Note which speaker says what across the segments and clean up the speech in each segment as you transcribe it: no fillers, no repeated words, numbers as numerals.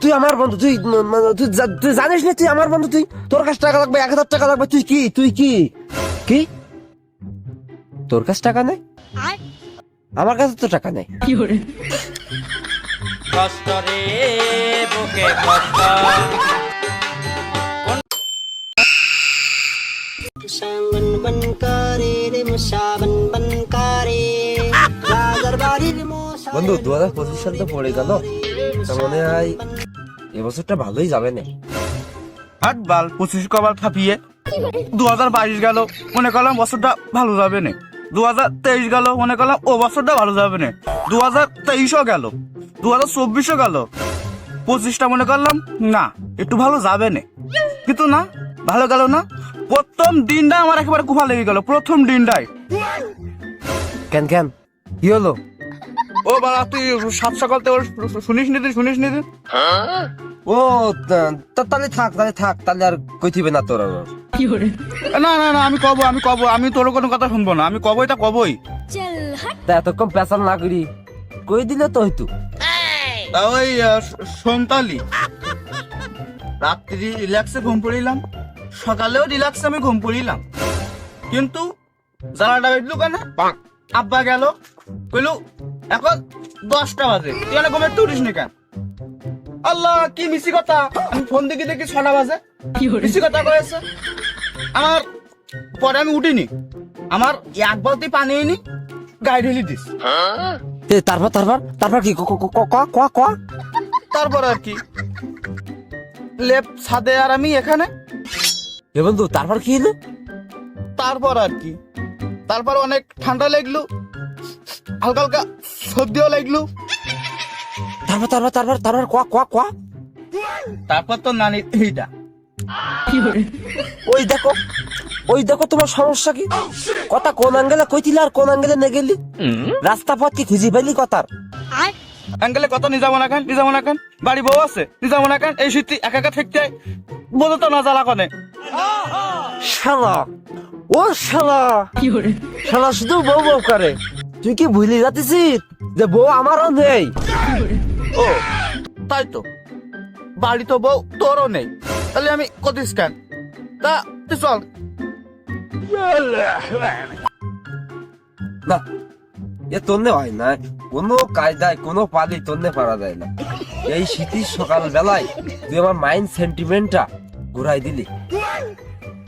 Speaker 1: তুই আমার বন্ধু, তুই জানিস না তুই আমার বন্ধু, তুই তোর কাছে টাকা লাগবে, 1000 টাকা লাগবে, তুই কি তোর কাছে টাকা নেই? আমার কাছে তো টাকা নেই।
Speaker 2: কষ্ট রে বুকে কষ্ট।
Speaker 1: বন্ধু 2025 সাল তো পড়ে গেল, তা মনে হয় এবছরটা ভালোই যাবে না।
Speaker 3: হাট বাল 25 কবার থাপিয়ে 2022 গেল, মনে করলাম বছরটা ভালো যাবে না। 2023 গেল, মনে করলাম ও বছরটা ভালো যাবে না। 2023ও গেল, 2024ও গেল, 25টা মনে করলাম না একটু ভালো যাবে না, কিন্তু না ভালো গেল না। প্রথম দিনটা আমার একেবারে কুফা লেগে গেল, প্রথম দিনটাই।
Speaker 1: কেন কি হলো?
Speaker 3: ও বাবা, তুই সাত সকাল থেকে শুনিস নি তুই?
Speaker 1: ও তাহলে থাক তাহলে আর কইতিবে না তোর।
Speaker 3: না আমি কব, আমি তোর কোনো কথা শুনবো না, আমি কবই তা কবই।
Speaker 1: তা এতক্ষণ পেছাল না করি কই দিলে তো হইতো।
Speaker 3: ওই সন্তালি রাত্রি রিল্যাক্সে ঘুম পড়িলাম, সকালেও রিল্যাক্সে আমি ঘুম পড়িলাম, কিন্তু জ্বালাটা বেজলু কেন? আব্বা গেল কইলু এখন 10টা বাজে, তুই অনেক ঘুমে তুলিস নি কেন? আল্লাহ কি মিছি কথা, আমি ফোন দেখি 6টা বাজে, মিছি কথা কয়েছে আমার। পরে আমি উঠিনি, আমার এক বালতি পানি এনি গায়ে ঢেলি দিস।
Speaker 1: তারপর কি
Speaker 3: তারপর আর কি, লেপ ছাদে আর আমি এখানে।
Speaker 1: এ বন্ধু তারপর কি হলো?
Speaker 3: তারপর আর কি, তারপর অনেক ঠান্ডা লাগলো, হালকা হালকা সর্দিও লাগলো।
Speaker 1: তারপর
Speaker 3: তারপর তো নানি এইটা।
Speaker 1: ওই দেখো তোমার সমস্যা কি? কথা কোন অ্যাঙ্গেলে কইতিলা আর কোন অ্যাঙ্গেলে নে গেলি? রাস্তা পথ কি খুঁজি পাইলি কথার?
Speaker 3: অ্যাঙ্গেলে কথা নিজামো না কেন? বাড়ি বউ আছে নিজামো না কেন? এই শীতি একা একা থাকতে বলো তো না জ্বালা কনে।
Speaker 1: শালা শালা শুধু বউ করে। তুই কি ভুলি যাচ্ছিস যে বউ আমারও নেই?
Speaker 3: ও তাই তো, বাড়ি তো বউ তোরও নেই, তাহলে আমি কতিস কেন? তা তুই চল।
Speaker 1: না এ তন্নে হয় না, কোনো কায়দায় কোনো পালি তন্নে পারা যায় না। এই শীতের সকাল বেলায় তুই আমার মাইন্ড সেন্টিমেন্টটা ঘুরাই দিলি।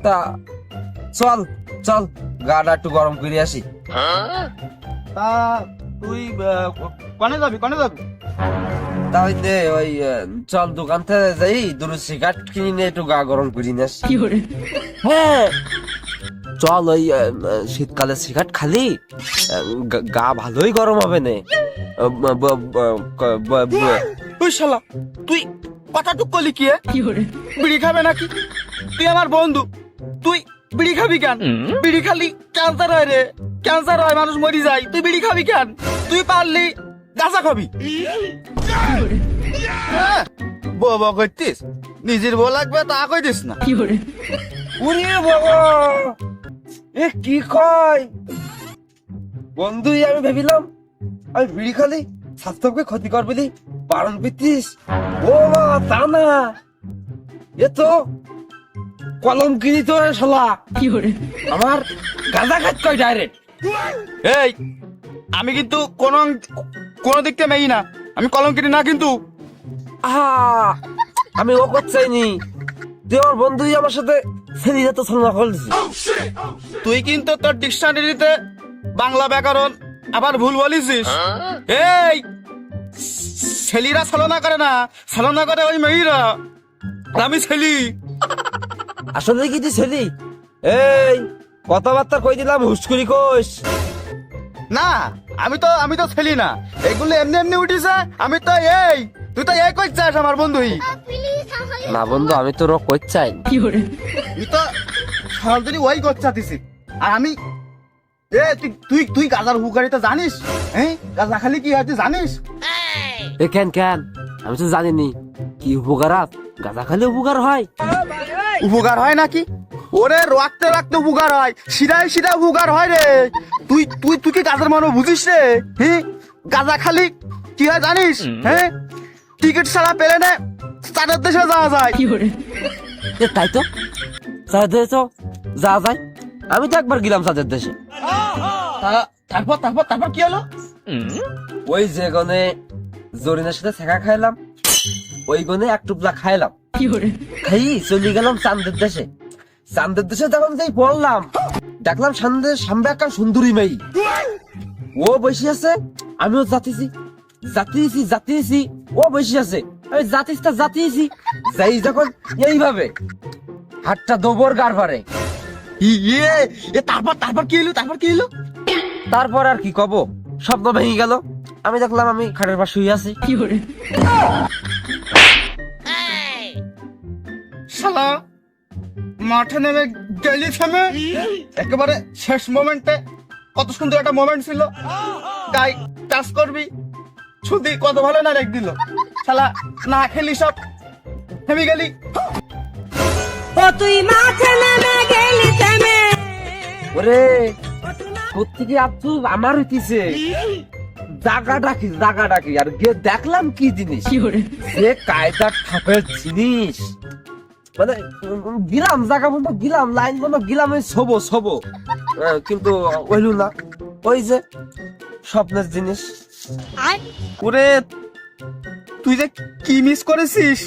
Speaker 1: তা চল গাটা একটু গরম করে আসি।
Speaker 3: তা তুই কনে যাবি?
Speaker 1: তাহলে ওই চল দোকান থেকে যাই, দুটো সিগারেট কিনে নিয়ে একটু গা গরম করে নিয়ে আসি। হ্যাঁ চল, ওই শীতকালে সিগারেট খালি গা ভালোই গরম হবে না।
Speaker 3: তুই শালা তুই কথাটুক কলি কি? বিড়ি খাবে নাকি? তুই আমার বন্ধু, তুই বিড়ি খাবি কেন? বিড়ি খালি ক্যান্সার হয় রে, ক্যান্সার হয়, মানুষ মরি যায়। তুই বিড়ি খাবি কেন? তুই পারলি গাঁজা খাবি। বউ করতিস, নিজের বউ লাগবে তা কইতিস না।
Speaker 1: উরে বাবা, এ কি কয় বন্ধু? আমি ভেবিলাম আমি বিড়ি খালি স্বাস্থ্যকে ক্ষতি করবে বলি বারণ করতিস। ও মা, তা না, এ তো কলম কিনি তো শালা। আমার গাঁজা খাত কয় ডাইরেক্ট।
Speaker 3: এই আমি কিন্তু কোন দিক থেকে মেই না, আমি কলঙ্কিনী না কিন্তু।
Speaker 1: আমি ও করছাইনি, তুই আমার বন্ধুই আমার সাথে ছেলে যেত ছলনা করছিস।
Speaker 3: তুই কিন্তু তোর ডিকশনারিতে বাংলা ব্যাকরণ আবার ভুল বলিস। এই ছেলেরা ছলনা করে না, ছলনা করে ওই মেয়েরা। আমি ছেলি।
Speaker 1: আসলে কি তুই ছেলি? এই কথাবার্তা কই দিলাম, হুস্কুরি কোষ
Speaker 3: না, আমি তো ছেলি না, এগুলো এমনি উঠিছে। আমি তো তুই তো এই কই চাস আমার বন্ধুই
Speaker 1: না বন্ধু, আমি তো রোগ করছাই।
Speaker 3: তুই তো সরাসরি ওই করছাতিস। আর আমি তুই গাজার উপকারিতা জানিস? হ্যাঁ, গাজা খালি কি হয় তুই জানিস?
Speaker 1: এ কেন আমি তো জানিনি কি উপকার। গাঁজা খালি উপকার হয়?
Speaker 3: উপকার হয় নাকি? ওরে রাখতে উপকার হয়, সিধা উপকার হয় রে। তুই কি গাজার মানে বুঝিস রে? হ্যাঁ, গাজা খালি কি হয় জানিস? হ্যাঁ, টিকিট ছাড়া পেলে না চাঁদের দেশে যাওয়া যায়।
Speaker 1: তাই তো চাঁদের দেশে তো যাওয়া যায়। আমি তো একবার গেলাম চাঁদের দেশে।
Speaker 3: তারপর তারপর তারপর কি হলো?
Speaker 1: ওই যে গনে জরিনার সাথে ছেঁকা খাইলাম, ওই গনে এক টুকলা খাইলাম, খাই চলে গেলাম চাঁদের দেশে। চাঁদের দেশে যখন যাই পড়লাম, দেখলাম সামনে একটা সুন্দরী মেয়ে, ও বসে আছে, আমিও জাতিয়েছি, ও বসে আছে, আমি জাতিয়েছি, যাই যখন এইভাবে হাতটা দোবর গাড় পারে।
Speaker 3: ইয়ে তারপর তারপর কি হলো? তারপর কি হলো?
Speaker 1: তারপর আর কি কব, স্বপ্ন ভেঙে গেল। আমি দেখলাম আমি খাটের পাশে শুয়ে আছি।
Speaker 3: শালা মাঠে নেমে গেলি থেমে, একেবারে শেষ মোমেন্টে। কত সুন্দর একটা মোমেন্ট ছিল, গাই কাজ করবি শুধু কত ভালো না রেখ দিল। শালা না খেলি সব থেমে গেলি।
Speaker 4: তুই মাঠে নেমে গেলি থেমে।
Speaker 1: ওরে কোত্থেকে আপু আমার হইতিছে জাগা ডাকি আর গিয়ে দেখলাম কি জিনিস, যে কায়দার ঠাপের জিনিস। মানে গিলাম জায়গা বন্ধ, গিলাম লাইন বন্ধ, গিলাম ওই ছবো কিন্তু ওইলু না, ওই যে স্বপ্নের জিনিস।
Speaker 3: ওরে তুই যে কি মিস করেছিস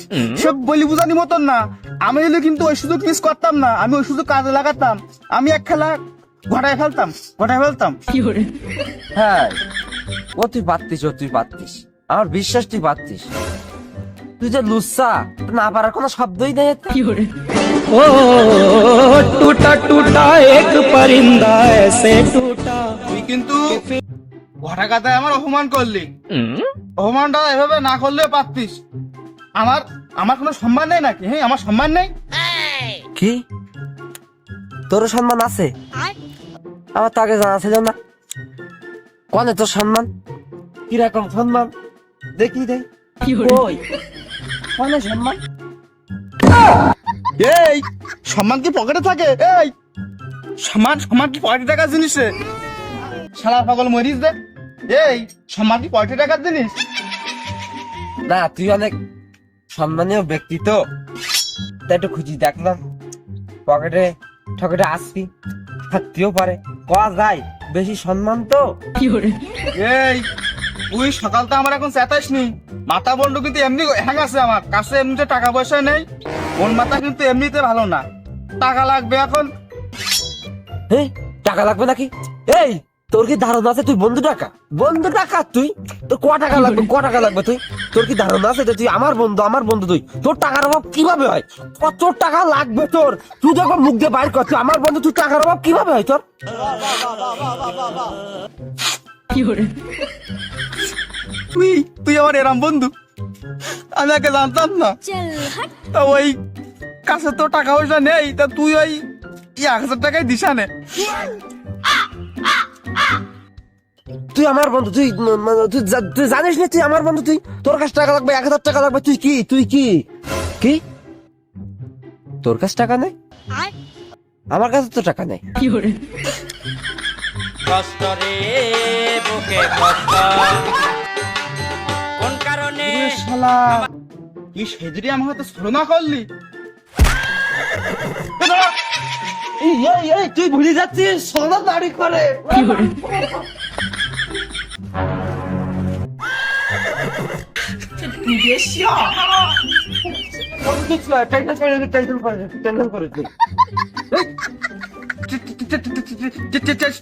Speaker 3: সব বলি বুঝানি মতন না। আমি হলে কিন্তু ওই সুযোগ মিস করতাম না, আমি ওই সুযোগ কাজে লাগাতাম। আমি এক খেলা ঘটায় ফেলতাম।
Speaker 1: হ্যাঁ ও তুই পারতিস, আমার বিশ্বাস তুই পারতিস। তুই যে লুচ্চা, না পারার কোনো শব্দই নেই।
Speaker 5: ओ टूटा टूटा एक परिंदा ऐसे टूटा।
Speaker 3: তুই কিন্তু ঘটা কাটায় আমার অপমান করলি। অপমানটা এভাবে না করলে পারতিস। আমার আমার কোনো সম্মান নেই নাকি? হ্যাঁ, আমার সম্মান নেই।
Speaker 1: কি তোর সম্মান আছে? আমার তাকে জানা ছিল না। কনে তোর সম্মান? কিরকম সম্মান দেখি দে। কই কনে সম্মান?
Speaker 3: এই সম্মান কি পকেটে থাকে? এই সম্মান কি পকেটে টাকার জিনিসে? শালা পাগল মরিস দে। এই সম্মান কি পকেটে টাকার জিনিস?
Speaker 1: না তুই অনেক সম্মানীয় ব্যক্তি তো, তাই একটু খুঁজি দেখলাম পকেটে ঠকেটে আসবি, থাকতেও পারে, কয়া যায় বেশি সম্মান তো।
Speaker 3: এই তুই সকালটা আমার এখন চেতাইস নি। মাথা বন্ধু কিন্তু এমনি হ্যাং আছে, আমার কাছে এমনিতে টাকা পয়সা নেই। মন মাথা কিন্তু এমনিতে ভালো না। টাকা লাগবে এখন।
Speaker 1: হ্যাঁ টাকা লাগবে নাকি? এই তোর কি ধারণা আছে তুই বন্ধু টাকা তুই তোর ক টাকা লাগবে তুই? তোর কি ধারণা আছে যে তুই আমার বন্ধু তুই? তোর টাকার অভাব কিভাবে হয়? কত টাকা লাগবে তোর? তুই যখন মুখ দিয়ে বাইর করছিস আমার বন্ধু, তুই টাকার অভাব কিভাবে হয় তোর?
Speaker 3: তুই আমার এরাম বন্ধু আমি আগে জানতাম না। তা ওই কাছে তো টাকা পয়সা নেই, তা তুই ওই 1000 টাকায় দিশা নে।
Speaker 1: তুই আমার বন্ধু, তুই জানিস না তুই আমার বন্ধু, তুই তোর কাছে টাকা লাগবে 1000 টাকা লাগবে, তুই কি তোর কাছে টাকা নেই? আমার কাছে তো টাকা নেই।
Speaker 2: কষ্ট রে বুকে কষ্ট, কোন কারণে
Speaker 3: শালা তুই সেদিনই আমার হাতে ছলনা করলি।
Speaker 1: এই তুই ভুলে যাচ্ছিস সোনা দাড়ি করে।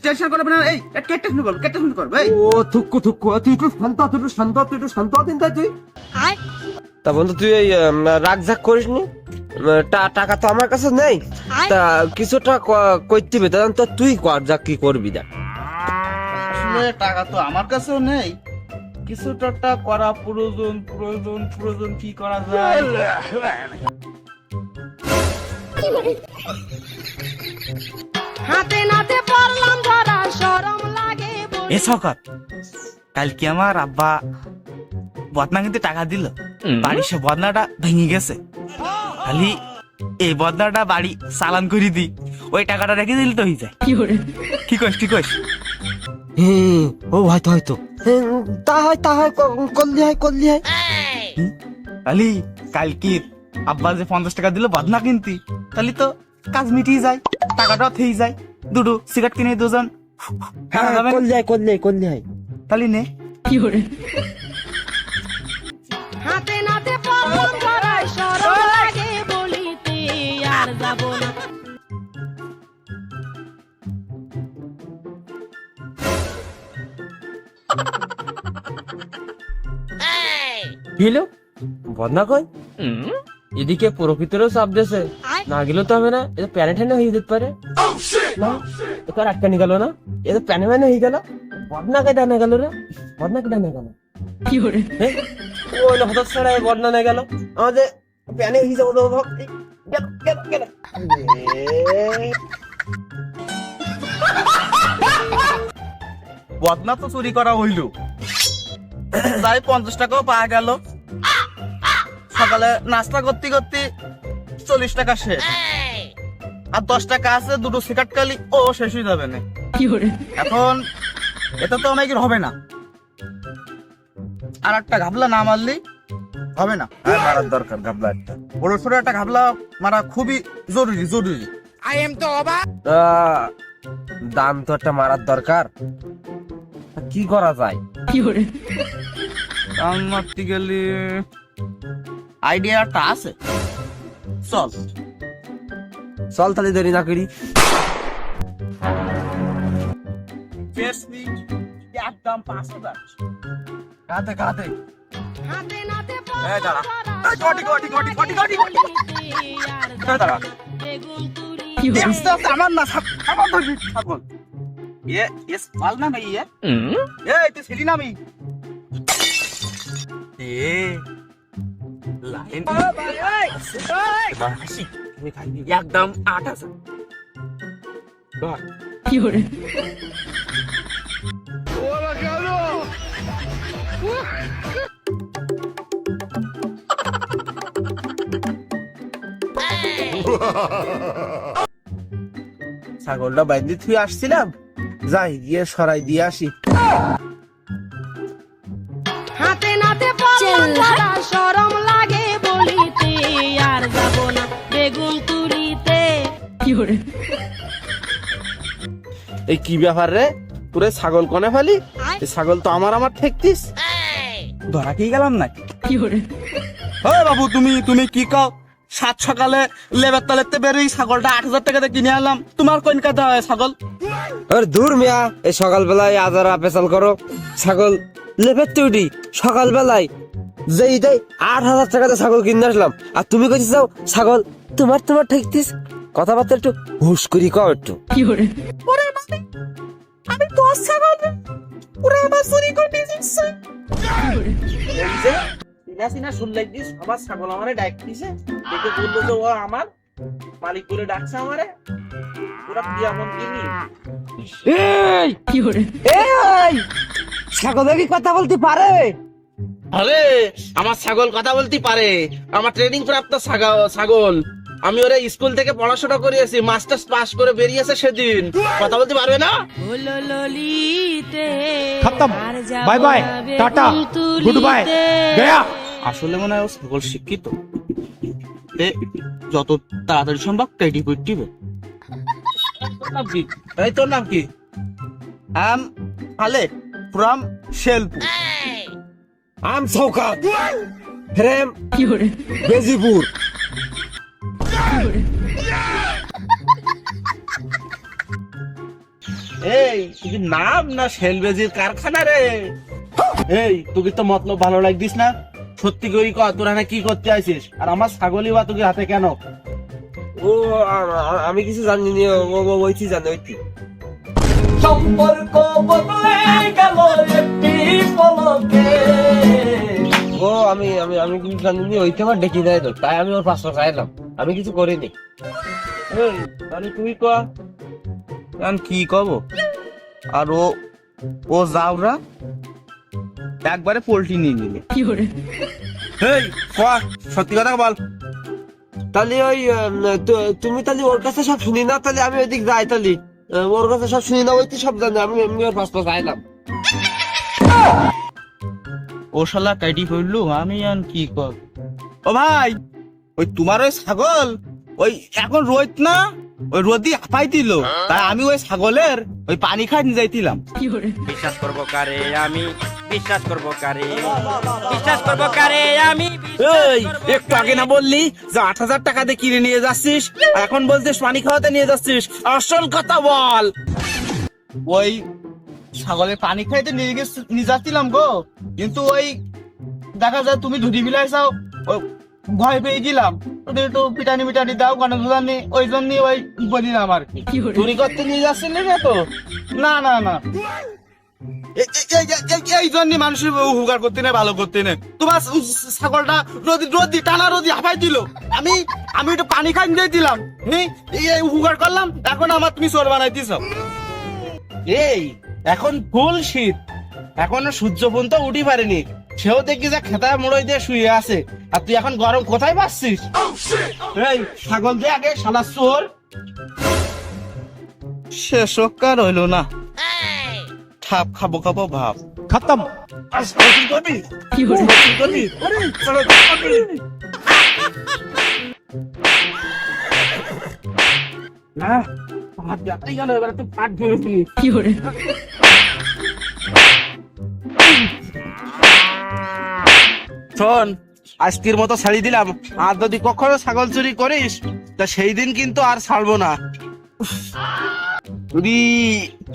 Speaker 3: টেনশন করবে না। এই টেনশন করবে।
Speaker 1: ও থুক্কু তুই একটু শান্ত তুই। তা বন্ধু তুই এই রাগ ঝাক করিস নি, টাকা তো আমার কাছে নেই, তা কিছুটা করতে হবে, তো তুই কর যা কি করবি দেখ।
Speaker 3: আসলে টাকা তো আমার কাছেও নেই, কিছুটা করা প্রয়োজন কি করা যায়?
Speaker 4: হাতে নাতে পড়লাম ধরা, শরম লাগে।
Speaker 3: এ সকাল কালকে আমার আব্বা বদনা কিন্তু টাকা দিল, বাড়ির সে বদনাটা ভেঙে গেছে। খালি এই বদনাটা বাড়ি চালান করে দি, ওই টাকাটা রেখে দিলে তো হয়ে যায়। কি কইস?
Speaker 1: ও হয়তো তা হয় করলি হয়।
Speaker 3: আলি কালকে আব্বা যে 50 টাকা দিল বাদনা কিনতি, তাহলে তো কাজ মিটিয়ে যায়, টাকাটাও থেই যায়, দুটো সিগারেট কিনে দুজন
Speaker 1: হ্যাঁ করলে
Speaker 3: তাহলে নে।
Speaker 4: হাতে নাতে পড়লাম ধরা শরম লাগে বলিতে আর যাব না।
Speaker 1: কি হলো বদনা কই? এদিকে প্রকৃতিরও চাপ দিয়েছে, না গেলেও তো হবে না, এটা প্যানে ঠ্যানে হয়ে যেতে পারে না, তো আর আটকানি গেল না, এটা প্যানে ম্যানে হয়ে গেল, বদনাকে ডানে গেল রে, বদনাকে ডানে গেল ওই হঠাৎ ছাড়াই বদনা নিয়ে গেল আমাদের প্যানে হয়ে যাবো, গেল
Speaker 3: বদনা তো চুরি করা হইল, যাই 50 টাকাও পাওয়া গেল। সকালে নাস্তা করতে করতে 40 টাকা শেষ, আর 10 টাকা আছে, দুটো সিগারেট খালি ও শেষ হয়ে যাবে না। এখন এটা তো অনেকের হবে না, আর একটা ঘাবলা না মারলি হবে না,
Speaker 1: মারার দরকার গাবলা একটা,
Speaker 3: বড় ছোট একটা ঘাবলা মারা খুবই জরুরি।
Speaker 1: দাম তো একটা মারার দরকার, কি করা যায়?
Speaker 3: দাম মারতে গেলে আইডিয়াটা আছে, চল
Speaker 1: চল তাহলে দেরি না করি।
Speaker 3: একদম 5,000 কাতে
Speaker 4: হাতে নাতে
Speaker 3: দাঁড়া।
Speaker 4: পড়লাম ধরা শরম লাগে বলিতে আর যাব না। বেগুন তুলি
Speaker 3: আমার না আমার ধরবি ছাগল এস পাল না ভাই তুই ছিলি না আমি লাইন একদম 8,000
Speaker 1: ছাগলটা বাইন্দে তুই আসছিলাম, যাই গিয়ে সরাই দিয়ে আসি।
Speaker 4: হাতে নাতে পড়লাম ধরা শরম লাগে বলিতে আর যাব না। বেগুন তুলিতে
Speaker 1: এই কি ব্যাপার রে, তোরে ছাগল কনে ফেলি? এই ছাগল তো আমার ঠেকতিস,
Speaker 3: ধরা কি গেলাম না? ও বাবু তুমি কি কও? 7 সকালে লেবার তালেতে বেরোই ছাগলটা 8,000 টাকাতে কিনে আনলাম, তোমার কোন কাটা হয় ছাগল?
Speaker 1: আরে দূর মিয়া, এই সকালবেলায় আজারা পেছাল করো, ছাগল লেবেতে উঠি সকালবেলায় যেই দেয় 8,000 টাকাতে ছাগল কিনে আসলাম, আর তুমি কইছিস যাও ছাগল তোমার ঠেকতিস। কথাবার্তা একটু হুশ করি কও একটু।
Speaker 3: আমি তো ছাগল পুরো আমার চুরি করে দিয়েছিস। সিনা শুনলাই দিস আমার ছাগল আমারে ডাক দিছে, দেখে বললো যে ও আমার মালিক বলে ডাকছে আমারে, পুরো কিয়ামত কিনি।
Speaker 1: এই ছাগল কি কথা বলতে পারে?
Speaker 6: আরে আমার ছাগল কথা বলতে পারে, আমার ট্রেনিং প্রাপ্ত ছাগল, আমি ওরে স্কুল থেকে পড়াশোনা করিয়েছি, মাস্টার্স পাস করে বেরিয়েছে সেদিন, কথা বলতে পারবে না?
Speaker 4: হলো ললিতে
Speaker 5: खत्म
Speaker 4: আর যাব
Speaker 5: बाय बाय
Speaker 4: না বেগুন
Speaker 5: टाटा गुड बाय
Speaker 4: তুলিতে।
Speaker 5: गया।
Speaker 3: আসলে মনে হয় ও ছাগল শিক্ষিত, যত তাড়াতাড়ি সম্ভব কেটে কুটিবে।
Speaker 6: নাম কি? এই তোর নাম কি?
Speaker 3: আলে ফ্রম শেলপুর।
Speaker 1: Um Shaukat frame বেজিপুর।
Speaker 6: এই তুই নাম না সেলবেজির কারখানা রে? এই তুই তো মতলব ভালো লাগদিস না, সত্যি করি ক তোরা না কি করতে আইছিস, আর আমার ছাগলই বা তোকে হাতে কেন?
Speaker 1: ও আমি কিছু জানি না, ওইটি জানি ওইটি।
Speaker 5: সম্পর্ক বদলে গেল একটি পলকে।
Speaker 1: ও আমি আমি আমি কিছু জানি না, ওইটা আমার ডেকে দেয় তো, তাই আমি ওর 500 চাইলাম, আমি কিছু করিনি।
Speaker 6: এই তাহলে তুই ক।
Speaker 3: আমি কি কব? আর ও যাওরা একবারে পোল্ট্রি নিয়ে নিলে। এই ক সত্যি কথা বল।
Speaker 1: তাহলে ওই তুমি তাহলে ওর কাছে সব শুনি না, তাহলে আমি ওইদিক যাই, তাহলে ওর কাছে সব শুনি না, ওইটি সব জানি, আমি এমনি ওর 500 চাইলাম।
Speaker 3: ও শালা কাটি পড়লো, আমি আর কি কর। ও ভাই, ওই তোমার ওই ছাগল ওই এখন রোদ না, ওই রোদি হাঁপাই দিল, তাই আমি ওই ছাগলের ওই পানি খাই নিয়ে যাইছিলাম।
Speaker 2: বিশ্বাস করবো কারে আমি, বিশ্বাস করবো কারে, বিশ্বাস করবো কারে আমি।
Speaker 6: এই একটু আগে না বললি যে 8,000 টাকা দিয়ে কিনে নিয়ে যাচ্ছিস, আর এখন বলছিস পানি খাওয়াতে নিয়ে যাচ্ছিস? আসল কথা বল।
Speaker 3: ওই ছাগলের পানি খাইতে নিয়ে যাচ্ছিলাম গো, কিন্তু ওই দেখা যায় তুমি ধুতি বিলাইছাও, ভয় পেয়ে গেলাম, ওদের একটু পিটানি মিটানি দাও কেন ধুলানি, ওই জন্য ওই বলিলাম আর কি।
Speaker 6: চুরি করতে নিয়ে যাচ্ছিলি না তো?
Speaker 3: না না না, এই জন্য মানুষের উপকার করতে নেই, ভালো করতে নেই। তোমার ছাগলটা রোদি টানা রোদি হাঁপাই দিল, আমি একটু পানি খাই দিয়ে দিলাম, এই উপকার করলাম, এখন আমার তুমি চোর বানাই দিছ।
Speaker 6: এই এখন ফুল শীত, এখনো সূর্য পর্যন্ত উঠি পারেনি, সেও দেখি যে খেতায় মুড়ই দিয়ে শুয়ে আছে, আর তুই এখন গরম কোথায় পাচ্ছিস? এই ছাগল দিয়ে আগে শালা চোর।
Speaker 3: শেষকার হইল না, ঠাপ খাবো খাবো ভাব।
Speaker 5: खत्म।
Speaker 6: না হাত যাতেই গেল, এবার তুই পাট ধরে ফেলি। শোন, আজকের মতো ছাড়ি দিলাম, আর যদি কখনো ছাগল চুরি করিস তা সেই দিন কিন্তু আর ছাড়বো না।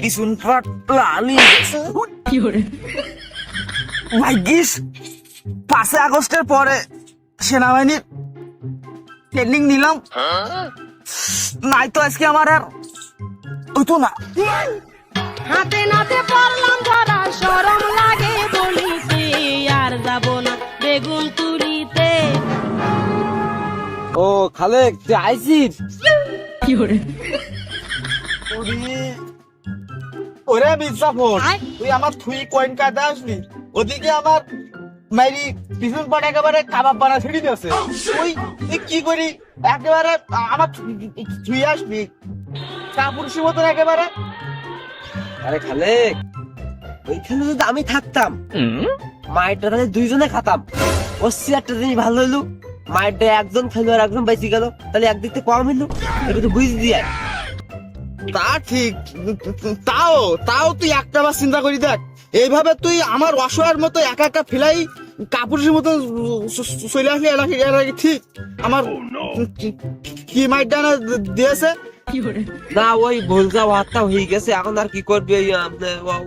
Speaker 6: পিছন ফাটলানি ভাগ্যিস 5 আগস্টের পরে সেনাবাহিনীর ট্রেনিং নিলাম, নাই তো আজকে আমার আর হইতো না।
Speaker 4: হাতে নাতে পড়লাম ধরা, শরম লাগে বলিতে, আর যাব না বেগুন তুলিতে।
Speaker 1: ও খালেক, তুই আইছিস?
Speaker 3: ওরে মির্জাফর, তুই আমার থুই কয়েন কাটে আসবি, ওদিকে আমার মাইরি পিছন পাট একেবারে কাবাব বানা ছিড়ি দিয়েছে। তুই কি করি একেবারে আমার থুই আসবি কাপুরুষের মতন একেবারে।
Speaker 1: আরে খালেক, ওইখানে যদি আমি থাকতাম, মায়েরটা তাহলে 2জনে খাতাম। ও একটা জিনিস ভালো হইলো, মায়েরটা একজন খেলো আর একজন বেঁচে গেল, তাহলে একদিক থেকে কম হইলো, এটা তো বুঝ দিয়ে।
Speaker 3: তা ঠিক, তাও তুই একটা বার চিন্তা করি দেখ, এইভাবে তুই আমার অসহায়ের মতো একা একা ফেলাই কাপুরুষের মতো চলে আসলি, এরা কি ঠিক? আমার কি মাইটা না দিয়েছে
Speaker 1: না, ওই ভুল যা হাতটা হয়ে গেছে, এখন আর কি করবি?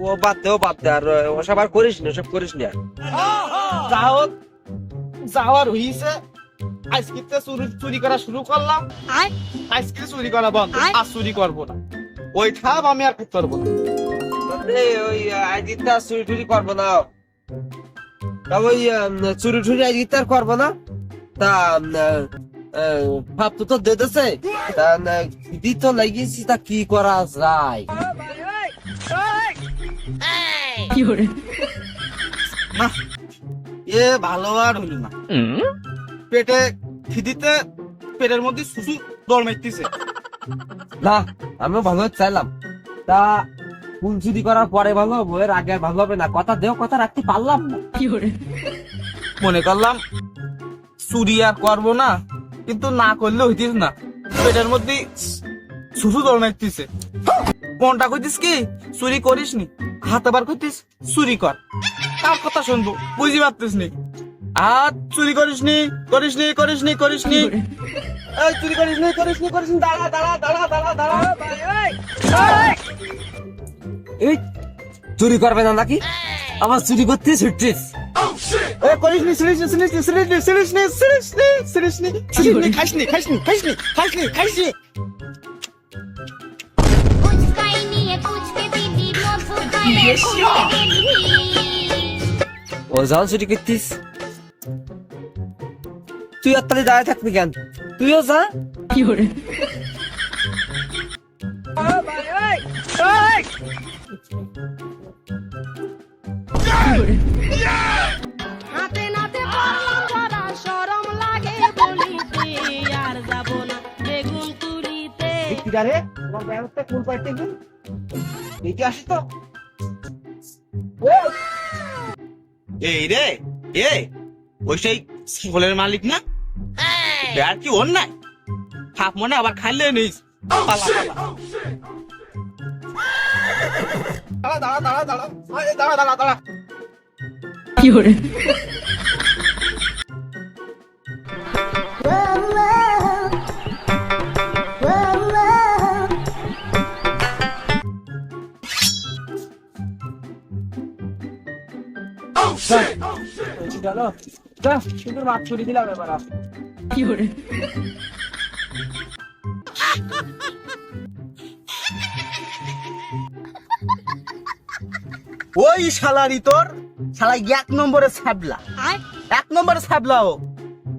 Speaker 1: ও বাদ দে, ও বাদ দে, আর ওসব আর করিস না, ওসব করিস না।
Speaker 3: যাওয়ার হইছে, আজকে চুরি করা শুরু করলাম, আজকে চুরি করা বন্ধ, আর চুরি করবো না, ওই ঠাপ আমি আর করতে পারবো না।
Speaker 1: ওই আজকে চুরি টুরি করবো না, তা ওই চুরি টুরি আজকে আর করবো না। তা ভাব তো দিতেছে, তা দিত লাগিয়েছি, তা কি করা যায়?
Speaker 3: এ ভালো আর হইল না, পেটে খিদিতে পেটের মধ্যে সুসু দৌড় মারতেছে।
Speaker 1: না, আমিও ভালো চাইলাম, তা ফুল চুরি করার পরে ভালো হবে, এর আগে আর ভালো হবে না। কথা দেও, কথা রাখতে পারলাম না।
Speaker 3: মনে করলাম চুরি আর করবো না, কিন্তু না করলে হইতিস না, পেটের মধ্যে সুসু দৌড় মারতেছে। কোনটা কইতিস কি চুরি করিস নি, হাত আবার কইতিস চুরি কর, কার কথা শুনবো বুঝি পারতিস নি। আর চুরি করিস নি, করিস নি, করিস নি, করিস নি, এই চুরি করিস নি, করিস নি, করিস নি, দাঁড়া দাঁড়া দাঁড়া দাঁড়া দাঁড়া।
Speaker 1: এই চুরি করবে না নাকি? আমার চুরি করতে ছুটছিস?
Speaker 3: করিস নি, সিরিস নি, সিরিস নি, সিরিস নি, সিরিস নি, সিরিস নি, সিরিস নি, সিরিস নি, খাইস নি, খাইস নি, খাইস নি, খাইস নি, খাইস নি।
Speaker 7: পুচকাই নিয়ে পুচকে দিদি মধু খাইয়ে ঘুরে গেলি।
Speaker 1: ও যাও চুরি করতিস, তুই আর তাহলে দাঁড়ায় থাকবি কেন? তুইও যা।
Speaker 4: হাতে নাতে পড়লাম ধরা, শরম লাগে বলিতে, আর যাব না বেগুন তুলিতে।
Speaker 3: কিরারে তোমার ব্যবস্থা কোন পাইতে গেল এইটা আসি তো।
Speaker 6: এই রে, এ ওই সেই ছাগলের মালিক না? আর কি ওর নাই? থাক মনে আবার খাইলে নিস। পালা পালা। দাঁড়া দাঁড়া দাঁড়া দাঁড়া, আরে দাঁড়া দাঁড়া দাঁড়া। ওই শালারি তোর শালা 1 নম্বরে ছাবলা, 1 নম্বরে ছাবলা। ও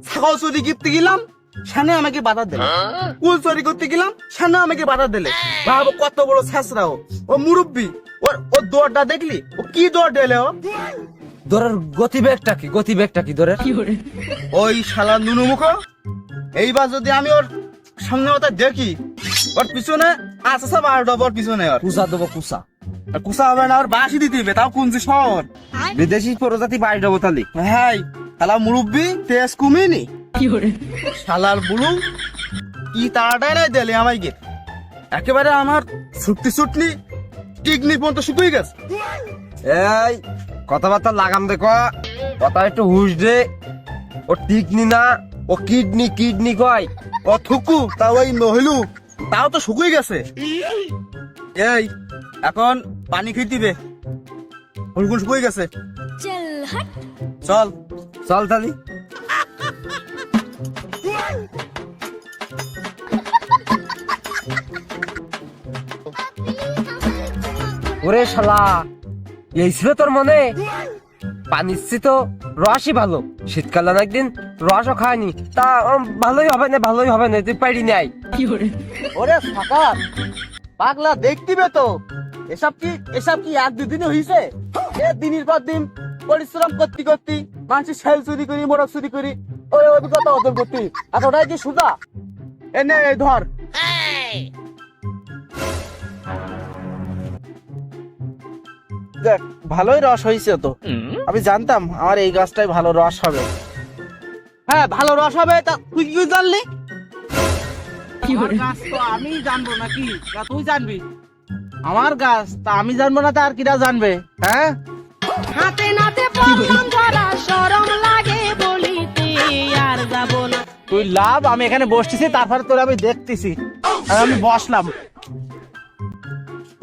Speaker 6: ছাগল চুরি করতে গেলাম, সামনে আমাকে বাধা দিলে। কুল চুরি করতে গেলাম, সামনে আমাকে বাধা দিলে। ভাবো কত বড় ছাসরা। ও মুরব্বি, ওর দৌড়টা দেখলি? ও কি দৌড় দিলে? ও
Speaker 1: দৌড়ের গতিবেগটা কি দৌড়ের?
Speaker 6: ওই শালা নুনুমুখ, এইবার যদি আমি ওর সামনে ওটা দেখি, ওর পিছনে আছে সব আর ডবর পিছনে ওর
Speaker 1: কুসা দেবো কুসা।
Speaker 6: আর কুসা হবে না, ওর বাঁশি দিতে হবে, তাও কুঞ্জি শহর।
Speaker 1: বিদেশি প্রজাতি বাড়ি দেবো তালি।
Speaker 6: হ্যাঁ শালা মুরব্বি তেজ কমিনি। শালার বুড়ু কি তাড়াটাই দিলে আমাকে, একেবারে আমার ছুটনি কিডনি পর্যন্ত শুকিয়ে গেছে।
Speaker 1: এই কথাবার্তা লাগাম দেখো, কথা একটু হুশ দে। ও টিকনি না, ও কিডনি কয়।
Speaker 6: ও থুকু তাও ওই নহিলু, তাও তো শুকিয়ে গেছে। এই এখন পানি খেয়ে দিবে, হুলগুন শুকিয়ে গেছে। চল
Speaker 1: চল তালি। ওরে শালা, এই ছিল তোর মনে? পানির তো রসই ভালো, শীতকালে একদিন রসও খায়নি, তা ভালোই হবে না, তুই পারি নাই।
Speaker 6: ওরে সাকার পাগলা, দেখতিবে তো এসব কি 1-2 দিনে হইছে? এ দিনের পর দিন পরিশ্রম করতে মানুষের ছেল চুরি করি, মোরগ চুরি করি, ওই অভিজ্ঞতা অর্জন করতি। আর ওটাই কি সুদা? এ নে এই ধর। দেখ ভালোই রস হয়েছে তো, আমি জানতাম আমার এই গাছটাই ভালো রস হবে। হ্যাঁ ভালো রস হবে, তা তুই কি জানলি? আমার গাছ তো আমি জানবো নাকি, না তুই জানবি? আমার গাছ তা আমি জানবো না, তা আর কিরা জানবে? হ্যাঁ
Speaker 4: হাতে নাতে পড়লাম ধরা, শরম লাগে বলিতে আর যাব না।
Speaker 6: তুই লাভ, আমি এখানে বসতেছি, তারপরে তোর আমি দেখতেছি। আর আমি বসলাম।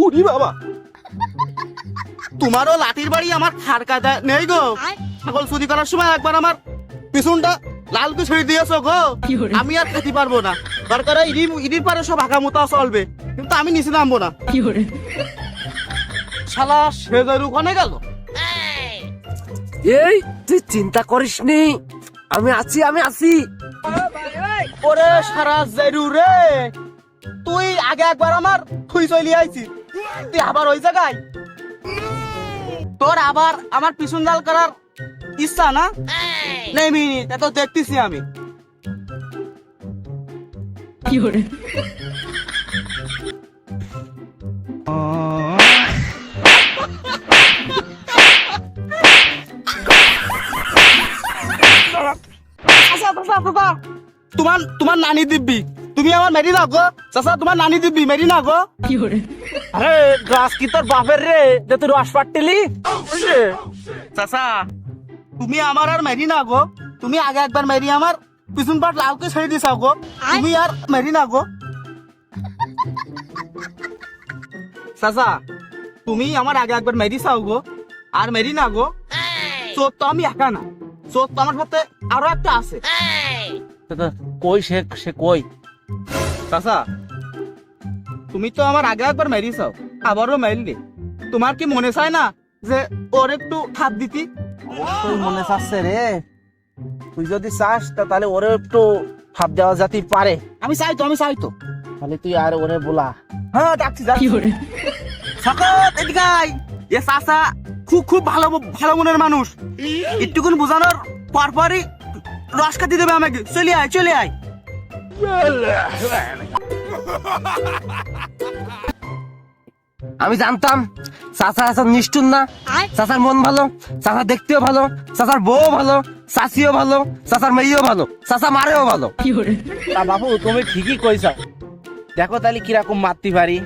Speaker 6: উরি বাবা, তোমারও লাঠির বাড়ি আমার খার কাদা নেই গো। ছাগল চুরি করার সময় একবার আমার পিছনটা লাল করে ছেড়ে দিয়েছো গো, আমি আর খেতে পারবো না। দরকার ইডির পারে সব হাঁকা মোতা চলবে, কিন্তু আমি নিচে নামবো না। শালা সেজের ওখানে গেল।
Speaker 1: এই তুই চিন্তা করিস নি, আমি আছি।
Speaker 6: ওরে সারা জেরু রে, তুই আগে একবার আমার খুই চলি আইছি, তুই আবার ওই জায়গায়? তোর আবার আমার পিছন জাল করার ইচ্ছা না? নেই তা তো দেখতেছি আমি। তোমার নানি দিব্যি, তুমি আমার মেরি না গো চাচা, তোমার নানি দিব্যি মেরি না গো। আরে গাছ কি তোর বাপের রে, যে তুই রস পাটলি? চাচা তুমি আমার আর মেরি না গো, তুমি আগে একবার মেরি আমার পিছন পাট লালকে ছেড়ে দিছাও গো, তুমি আর মেরি না গো। চাচা তুমি আমার আগে একবার মেরি চাও গো, আর মেরি না গো। চোর তো আমি একা না, চোর তো আমার সাথে আরো একটা আছে। কই সে কই? চাচা তুমি তো আমার আগে একবার মেরি চাও, আবারও মেরলি, তোমার কি মনে চায় না যে ওর একটু হাত দিতি? তুই মনে চাচ্ছে রে, তুই যদি চাস তাহলে ওরে একটু হাত দেওয়া যেতে পারে। আমি চাই তো তাহলে তুই আর ওরে বলা। হ্যাঁ ডাকছি সাকাত এদিকে আয়। এ চাচা খুব ভালো মনের মানুষ, একটুকুন বোঝানোর পরপরই রস খাতি দেবে আমাকে। চলে আয়।
Speaker 1: আমি জানতাম চাচা আসা নিষ্ঠুর না, চাচার মন ভালো, চাচা দেখতেও ভালো, চাচার বউ ভালো, চাচিও ভালো, চাচার মেয়েও ভালো, চাচা মারেও ভালো।
Speaker 6: তা বাবু তুমি ঠিকই কইছ, দেখো তাহলে কিরকম মারতে পারি।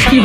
Speaker 1: কি